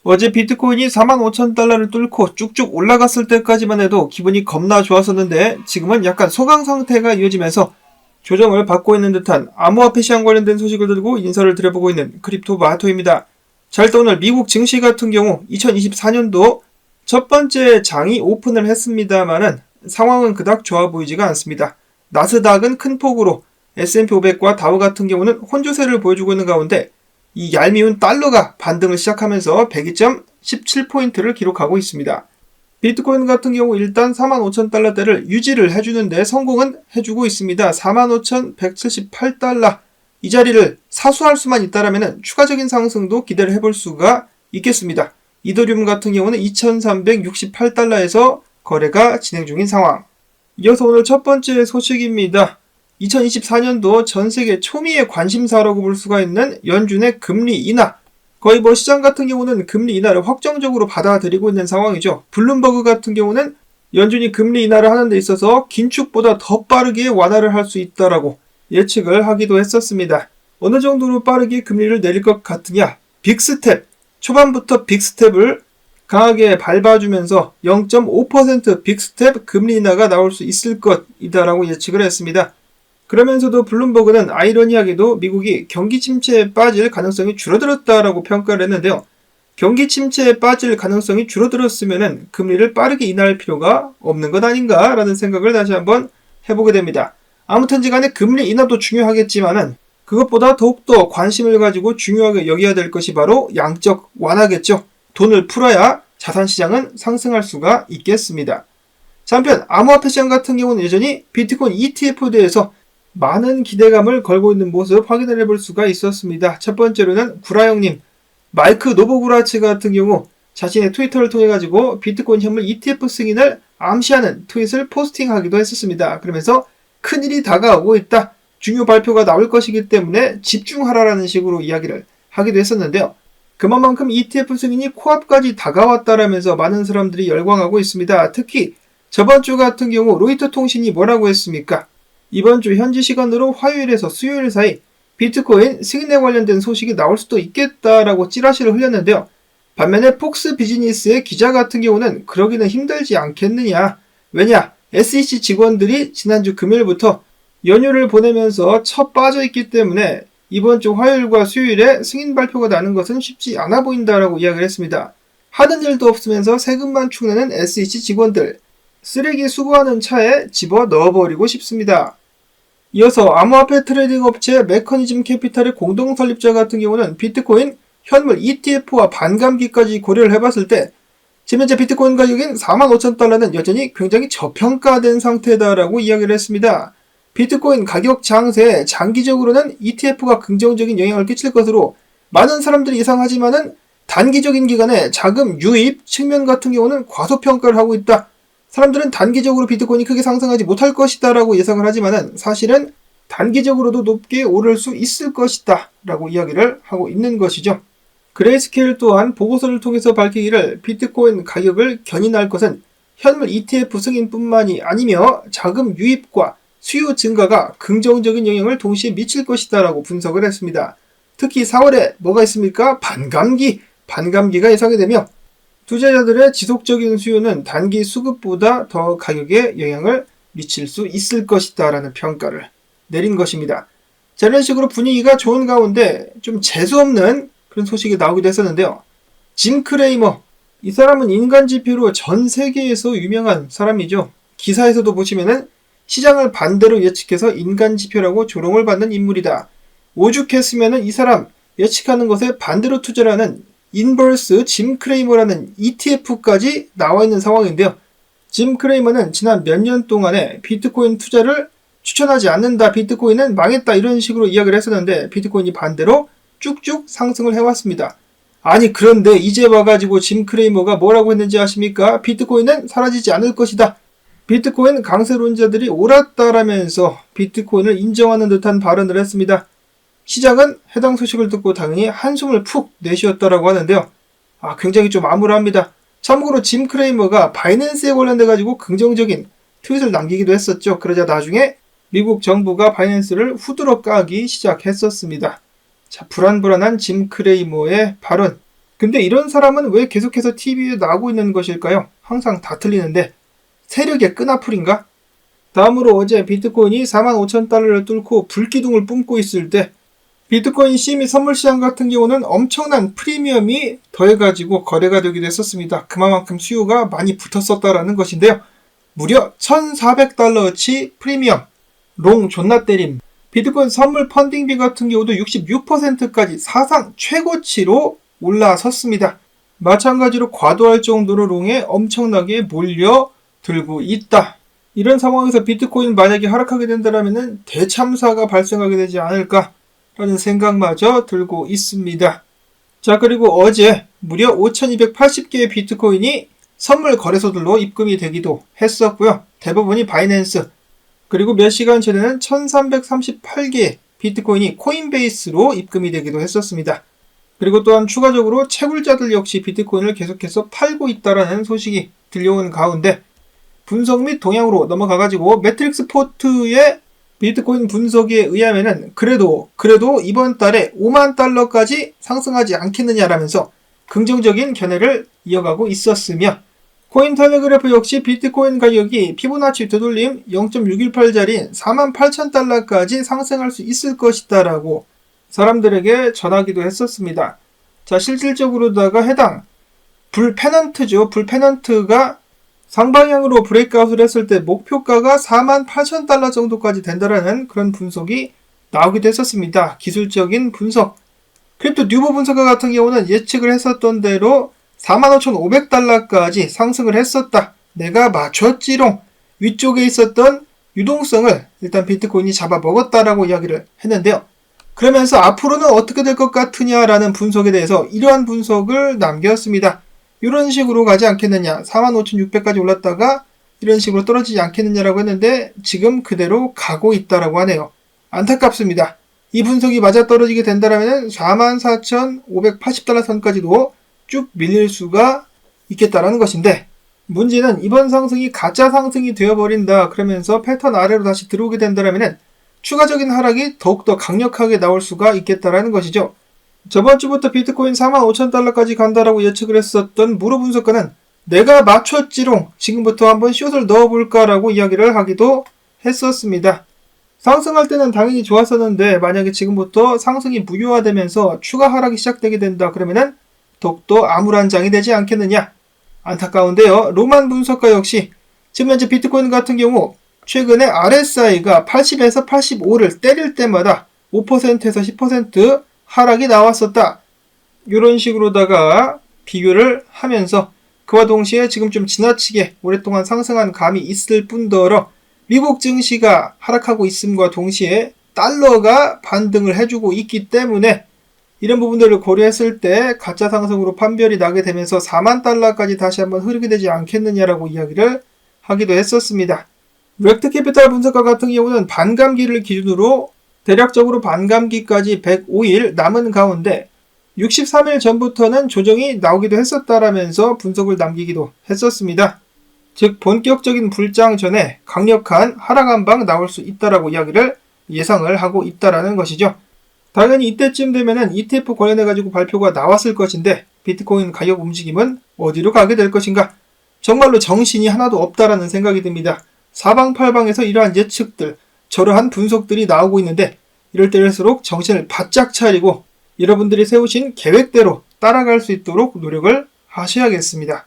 어제 비트코인이 45,000달러를 뚫고 쭉쭉 올라갔을 때까지만 해도 기분이 겁나 좋았었는데 지금은 약간 소강 상태가 이어지면서 조정을 받고 있는 듯한 암호화폐 시장 관련된 소식을 들고 인사를 드려보고 있는 크립토 마토입니다. 자, 일단 오늘 미국 증시 같은 경우 2024년도 첫 번째 장이 오픈을 했습니다만은 상황은 그닥 좋아 보이지가 않습니다. 나스닥은 큰 폭으로, S&P 500과 다우 같은 경우는 혼조세를 보여주고 있는 가운데 이 얄미운 달러가 반등을 시작하면서 102.17포인트를 기록하고 있습니다. 비트코인 같은 경우 일단 45,000달러대를 유지를 해주는데 성공은 해주고 있습니다. 45,178달러 이 자리를 사수할 수만 있다면 추가적인 상승도 기대를 해볼 수가 있겠습니다. 이더리움 같은 경우는 2,368달러에서 거래가 진행 중인 상황. 이어서 오늘 첫 번째 소식입니다. 2024년도 전세계 초미의 관심사라고 볼 수가 있는 연준의 금리 인하. 거의 시장 같은 경우는 금리 인하를 확정적으로 받아들이고 있는 상황이죠. 블룸버그 같은 경우는 연준이 금리 인하를 하는 데 있어서 긴축보다 더 빠르게 완화를 할 수 있다라고 예측을 하기도 했었습니다. 어느 정도로 빠르게 금리를 내릴 것 같으냐? 빅스텝, 초반부터 빅스텝을 강하게 밟아주면서 0.5% 빅스텝 금리 인하가 나올 수 있을 것이다라고 예측을 했습니다. 그러면서도 블룸버그는 아이러니하게도 미국이 경기 침체에 빠질 가능성이 줄어들었다라고 평가를 했는데요. 경기 침체에 빠질 가능성이 줄어들었으면 금리를 빠르게 인하할 필요가 없는 것 아닌가라는 생각을 다시 한번 해보게 됩니다. 아무튼지간에 금리 인하도 중요하겠지만은 그것보다 더욱더 관심을 가지고 중요하게 여겨야 될 것이 바로 양적 완화겠죠. 돈을 풀어야 자산시장은 상승할 수가 있겠습니다. 자, 한편 암호화폐 시장 같은 경우는 여전히 비트코인 ETF에 대해서 많은 기대감을 걸고 있는 모습 확인을 해볼 수가 있었습니다. 첫 번째로는 구라형님, 마이크 노보구라츠 같은 경우 자신의 트위터를 통해 가지고 비트코인 현물 ETF 승인을 암시하는 트윗을 포스팅하기도 했었습니다. 그러면서 큰일이 다가오고 있다. 중요 발표가 나올 것이기 때문에 집중하라라는 식으로 이야기를 하기도 했었는데요. 그만큼 ETF 승인이 코앞까지 다가왔다라면서 많은 사람들이 열광하고 있습니다. 특히 저번 주 같은 경우 로이터 통신이 뭐라고 했습니까? 이번 주 현지 시간으로 화요일에서 수요일 사이 비트코인 승인에 관련된 소식이 나올 수도 있겠다라고 찌라시를 흘렸는데요. 반면에 폭스 비즈니스의 기자 같은 경우는 그러기는 힘들지 않겠느냐. 왜냐? SEC 직원들이 지난주 금요일부터 연휴를 보내면서 쳐 빠져있기 때문에 이번 주 화요일과 수요일에 승인 발표가 나는 것은 쉽지 않아 보인다라고 이야기를 했습니다. 하는 일도 없으면서 세금만 축내는 SEC 직원들, 쓰레기 수거하는 차에 집어 넣어버리고 싶습니다. 이어서 암호화폐 트레이딩 업체 메커니즘 캐피탈의 공동 설립자 같은 경우는 비트코인 현물 ETF와 반감기까지 고려를 해봤을 때 지금 현재 비트코인 가격인 45,000달러는 여전히 굉장히 저평가된 상태다라고 이야기를 했습니다. 비트코인 가격 장세에 장기적으로는 ETF가 긍정적인 영향을 끼칠 것으로 많은 사람들이 예상하지만은 단기적인 기간에 자금 유입 측면 같은 경우는 과소평가를 하고 있다. 사람들은 단기적으로 비트코인이 크게 상승하지 못할 것이다 라고 예상을 하지만은 사실은 단기적으로도 높게 오를 수 있을 것이다 라고 이야기를 하고 있는 것이죠. 그레이스케일 또한 보고서를 통해서 밝히기를 비트코인 가격을 견인할 것은 현물 ETF 승인뿐만이 아니며 자금 유입과 수요 증가가 긍정적인 영향을 동시에 미칠 것이다 라고 분석을 했습니다. 특히 4월에 뭐가 있습니까? 반감기가 예상이 되며 투자자들의 지속적인 수요는 단기 수급보다 더 가격에 영향을 미칠 수 있을 것이다 라는 평가를 내린 것입니다. 자, 이런 식으로 분위기가 좋은 가운데 좀 재수없는 그런 소식이 나오기도 했었는데요. 짐 크레이머, 이 사람은 인간 지표로 전 세계에서 유명한 사람이죠. 기사에서도 보시면은 시장을 반대로 예측해서 인간 지표라고 조롱을 받는 인물이다. 오죽했으면은 이 사람 예측하는 것에 반대로 투자를 하는 인버스 짐 크레이머라는 ETF까지 나와 있는 상황인데요. 짐 크레이머는 지난 몇 년 동안에 비트코인 투자를 추천하지 않는다, 비트코인은 망했다 이런 식으로 이야기를 했었는데 비트코인이 반대로 쭉쭉 상승을 해왔습니다. 아니 그런데 이제 와가지고 짐 크레이머가 뭐라고 했는지 아십니까? 비트코인은 사라지지 않을 것이다. 비트코인 강세론자들이 옳았다라면서 비트코인을 인정하는 듯한 발언을 했습니다. 시장은 해당 소식을 듣고 당연히 한숨을 푹 내쉬었다라고 하는데요. 굉장히 좀 암울합니다. 참고로 짐 크레이머가 바이낸스에 관련돼 가지고 긍정적인 트윗을 남기기도 했었죠. 그러자 나중에 미국 정부가 바이낸스를 후드러 까기 시작했었습니다. 자, 불안불안한 짐 크레이머의 발언. 근데 이런 사람은 왜 계속해서 TV에 나오고 있는 것일까요? 항상 다 틀리는데 세력의 끈앞풀인가? 다음으로 어제 비트코인이 45,000달러를 뚫고 불기둥을 뿜고 있을 때 비트코인 CME 선물시장 같은 경우는 엄청난 프리미엄이 더해가지고 거래가 되기도 했었습니다. 그만큼 수요가 많이 붙었었다라는 것인데요. 무려 1,400달러어치 프리미엄, 롱 존나 때림. 비트코인 선물 펀딩비 같은 경우도 66%까지 사상 최고치로 올라섰습니다. 마찬가지로 과도할 정도로 롱에 엄청나게 몰려들고 있다. 이런 상황에서 비트코인 만약에 하락하게 된다면 대참사가 발생하게 되지 않을까라는 생각마저 들고 있습니다. 자, 그리고 어제 무려 5,280개의 비트코인이 선물 거래소들로 입금이 되기도 했었고요. 대부분이 바이낸스, 그리고 몇 시간 전에는 1,338개의 비트코인이 코인베이스로 입금이 되기도 했었습니다. 그리고 또한 추가적으로 채굴자들 역시 비트코인을 계속해서 팔고 있다라는 소식이 들려온 가운데 분석 및 동향으로 넘어가가지고 매트릭스 포트의 비트코인 분석에 의하면은 그래도 이번 달에 5만 달러까지 상승하지 않겠느냐라면서 긍정적인 견해를 이어가고 있었으며 코인텔레그래프 역시 비트코인 가격이 피보나치 되돌림 0.618짜리 48,000달러까지 상승할 수 있을 것이다라고 사람들에게 전하기도 했었습니다. 자, 실질적으로다가 해당 불페넌트죠. 불페넌트가 상방향으로 브레이크아웃을 했을 때 목표가가 48,000달러 정도까지 된다라는 그런 분석이 나오기도 했었습니다. 기술적인 분석. 크립토 뉴보 분석가 같은 경우는 예측을 했었던 대로 45,500달러까지 상승을 했었다. 내가 맞췄지롱. 위쪽에 있었던 유동성을 일단 비트코인이 잡아먹었다라고 이야기를 했는데요. 그러면서 앞으로는 어떻게 될 것 같으냐라는 분석에 대해서 이러한 분석을 남겼습니다. 이런 식으로 가지 않겠느냐, 45,600까지 올랐다가 이런 식으로 떨어지지 않겠느냐라고 했는데 지금 그대로 가고 있다라고 하네요. 안타깝습니다. 이 분석이 맞아떨어지게 된다면 44,580달러 선까지도 쭉 밀릴 수가 있겠다라는 것인데 문제는 이번 상승이 가짜 상승이 되어버린다 그러면서 패턴 아래로 다시 들어오게 된다면 추가적인 하락이 더욱더 강력하게 나올 수가 있겠다라는 것이죠. 저번 주부터 비트코인 45,000달러까지 간다라고 예측을 했었던 무로 분석가는 내가 맞췄지롱 지금부터 한번 숏을 넣어볼까라고 이야기를 하기도 했었습니다. 상승할 때는 당연히 좋았었는데 만약에 지금부터 상승이 무효화되면서 추가 하락이 시작되게 된다 그러면은 더욱더 암울한장이 되지 않겠느냐. 안타까운데요. 로만 분석가 역시 지금 현재 비트코인 같은 경우 최근에 RSI가 80에서 85를 때릴 때마다 5%에서 10% 하락이 나왔었다. 이런 식으로다가 비교를 하면서 그와 동시에 지금 좀 지나치게 오랫동안 상승한 감이 있을 뿐더러 미국 증시가 하락하고 있음과 동시에 달러가 반등을 해주고 있기 때문에 이런 부분들을 고려했을 때 가짜 상승으로 판별이 나게 되면서 4만 달러까지 다시 한번 흐르게 되지 않겠느냐라고 이야기를 하기도 했었습니다. 렉트 캐피탈 분석가 같은 경우는 반감기를 기준으로 대략적으로 반감기까지 105일 남은 가운데 63일 전부터는 조정이 나오기도 했었다라면서 분석을 남기기도 했었습니다. 즉 본격적인 불장 전에 강력한 하락 한방 나올 수 있다라고 이야기를 예상을 하고 있다라는 것이죠. 당연히 이때쯤 되면은 ETF 관련해가지고 발표가 나왔을 것인데 비트코인 가격 움직임은 어디로 가게 될 것인가? 정말로 정신이 하나도 없다라는 생각이 듭니다. 사방팔방에서 이러한 예측들, 저러한 분석들이 나오고 있는데 이럴 때일수록 정신을 바짝 차리고 여러분들이 세우신 계획대로 따라갈 수 있도록 노력을 하셔야겠습니다.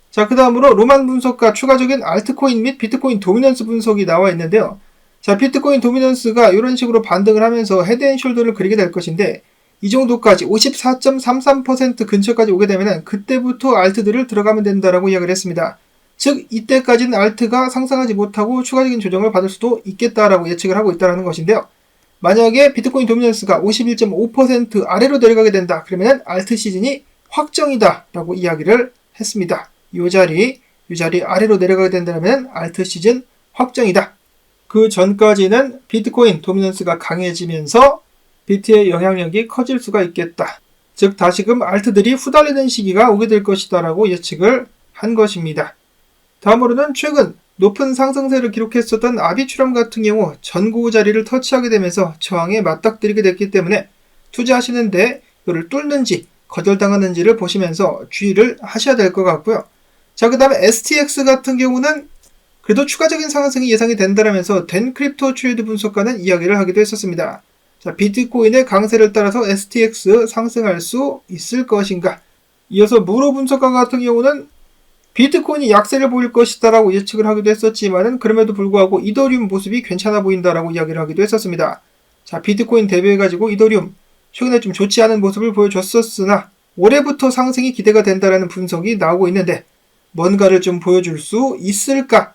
자, 그 다음으로 로만 분석과 추가적인 알트코인 및 비트코인 도미넌스 분석이 나와 있는데요. 자, 비트코인 도미넌스가 이런 식으로 반등을 하면서 헤드앤숄더를 그리게 될 것인데 이 정도까지 54.33% 근처까지 오게 되면 그때부터 알트들을 들어가면 된다라고 이야기를 했습니다. 즉 이때까지는 알트가 상승하지 못하고 추가적인 조정을 받을 수도 있겠다라고 예측을 하고 있다는 것인데요. 만약에 비트코인 도미넌스가 51.5% 아래로 내려가게 된다. 그러면 알트 시즌이 확정이다 라고 이야기를 했습니다. 이 자리 아래로 내려가게 된다면 알트 시즌 확정이다. 그 전까지는 비트코인 도미넌스가 강해지면서 비트의 영향력이 커질 수가 있겠다. 즉 다시금 알트들이 후달리는 시기가 오게 될 것이다 라고 예측을 한 것입니다. 다음으로는 최근 높은 상승세를 기록했었던 아비추람 같은 경우 전고 자리를 터치하게 되면서 저항에 맞닥뜨리게 됐기 때문에 투자하시는데 이를 뚫는지 거절당하는지를 보시면서 주의를 하셔야 될 것 같고요. 자, 그 다음에 STX 같은 경우는 그래도 추가적인 상승이 예상이 된다면서 된 크립토 트레이드 분석가는 이야기를 하기도 했었습니다. 자, 비트코인의 강세를 따라서 STX 상승할 수 있을 것인가? 이어서 무로 분석가 같은 경우는 비트코인이 약세를 보일 것이다라고 예측을 하기도 했었지만은 그럼에도 불구하고 이더리움 모습이 괜찮아 보인다라고 이야기를 하기도 했었습니다. 자, 비트코인 대비해가지고 이더리움 최근에 좀 좋지 않은 모습을 보여줬었으나 올해부터 상승이 기대가 된다라는 분석이 나오고 있는데 뭔가를 좀 보여줄 수 있을까?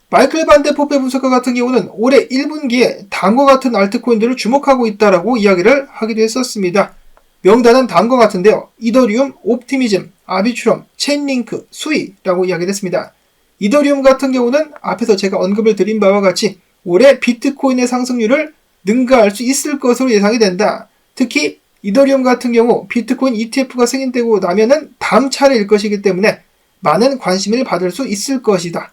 마이클 반데포페 분석가 같은 경우는 올해 1분기에 다음과 같은 알트코인들을 주목하고 있다라고 이야기를 하기도 했었습니다. 명단은 다음과 같은데요. 이더리움, 옵티미즘, 아비트럼, 체인링크, 수이라고 이야기를 했습니다. 이더리움 같은 경우는 앞에서 제가 언급을 드린 바와 같이 올해 비트코인의 상승률을 능가할 수 있을 것으로 예상이 된다. 특히 이더리움 같은 경우 비트코인 ETF가 승인되고 나면은 다음 차례일 것이기 때문에 많은 관심을 받을 수 있을 것이다.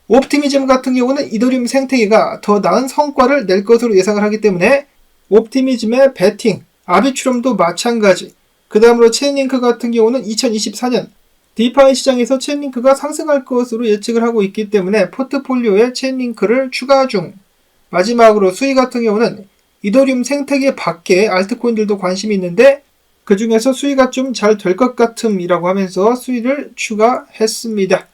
옵티미즘 같은 경우는 이더리움 생태계가 더 나은 성과를 낼 것으로 예상을 하기 때문에 옵티미즘의 베팅, 아비트럼도 마찬가지. 그 다음으로 체인링크 같은 경우는 2024년 디파이 시장에서 체인링크가 상승할 것으로 예측을 하고 있기 때문에 포트폴리오에 체인링크를 추가 중. 마지막으로 수이 같은 경우는 이더리움 생태계 밖에 알트코인들도 관심이 있는데 그 중에서 수이가 좀 잘 될 것 같음이라고 하면서 수이를 추가했습니다.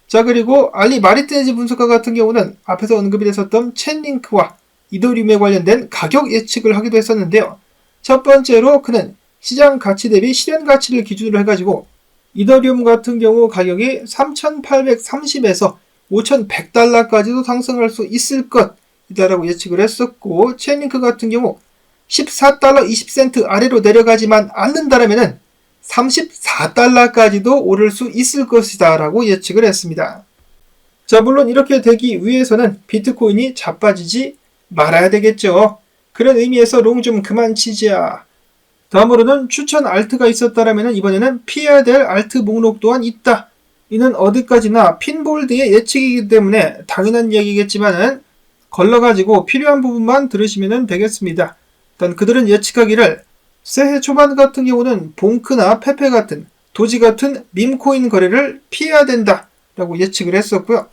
자, 그리고 알리 마리티네즈 분석가 같은 경우는 앞에서 언급이 됐었던 체인링크와 이더리움에 관련된 가격 예측을 하기도 했었는데요. 첫 번째로 그는 시장 가치 대비 실현 가치를 기준으로 해가지고 이더리움 같은 경우 가격이 3,830에서 5,100달러까지도 상승할 수 있을 것이다라고 예측을 했었고, 체인링크 같은 경우 14달러 20센트 아래로 내려가지만 않는다라면은 34달러까지도 오를 수 있을 것이다 라고 예측을 했습니다. 자, 물론 이렇게 되기 위해서는 비트코인이 자빠지지 말아야 되겠죠. 그런 의미에서 롱 좀 그만 치자. 다음으로는 추천 알트가 있었다라면 이번에는 피해야 될 알트 목록 또한 있다. 이는 어디까지나 핀볼드의 예측이기 때문에 당연한 이야기겠지만은 걸러가지고 필요한 부분만 들으시면 되겠습니다. 일단 그들은 예측하기를 새해 초반 같은 경우는 봉크나 페페 같은 도지 같은 밈코인 거래를 피해야 된다 라고 예측을 했었고요.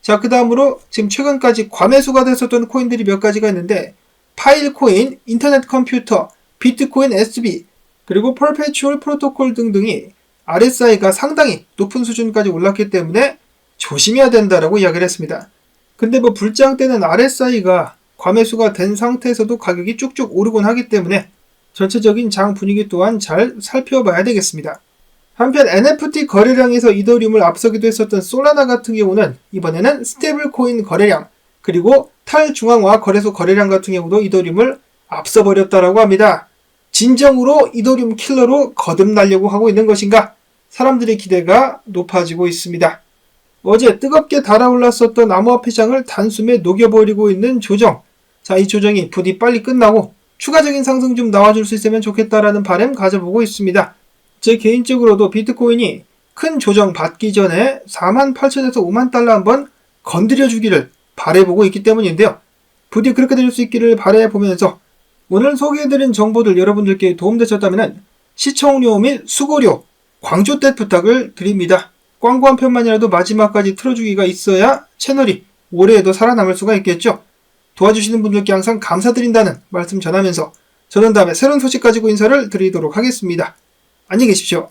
자, 그 다음으로 지금 최근까지 과매수가 됐었던 코인들이 몇 가지가 있는데 파일코인, 인터넷 컴퓨터, 비트코인 SB, 그리고 퍼페추얼 프로토콜 등등이 RSI가 상당히 높은 수준까지 올랐기 때문에 조심해야 된다라고 이야기를 했습니다. 근데 뭐 불장 때는 RSI가 과매수가 된 상태에서도 가격이 쭉쭉 오르곤 하기 때문에 전체적인 장 분위기 또한 잘 살펴봐야 되겠습니다. 한편 NFT 거래량에서 이더리움을 앞서기도 했었던 솔라나 같은 경우는 이번에는 스테이블 코인 거래량 그리고 탈중앙화 거래소 거래량 같은 경우도 이더리움을 앞서버렸다라고 합니다. 진정으로 이더리움 킬러로 거듭나려고 하고 있는 것인가? 사람들의 기대가 높아지고 있습니다. 어제 뜨겁게 달아올랐었던 암호화폐 시장을 단숨에 녹여버리고 있는 조정. 자, 이 조정이 부디 빨리 끝나고 추가적인 상승 좀 나와줄 수 있으면 좋겠다라는 바람 가져보고 있습니다. 제 개인적으로도 비트코인이 큰 조정 받기 전에 48,000에서 5만 달러 한번 건드려주기를 바라보고 있기 때문인데요. 부디 그렇게 될 수 있기를 바라보면서 오늘 소개해드린 정보들 여러분들께 도움되셨다면 시청료 및 수고료, 광주댓 부탁을 드립니다. 광고 한 편만이라도 마지막까지 틀어주기가 있어야 채널이 올해에도 살아남을 수가 있겠죠. 도와주시는 분들께 항상 감사드린다는 말씀 전하면서 저는 다음에 새로운 소식 가지고 인사를 드리도록 하겠습니다. 안녕히 계십시오.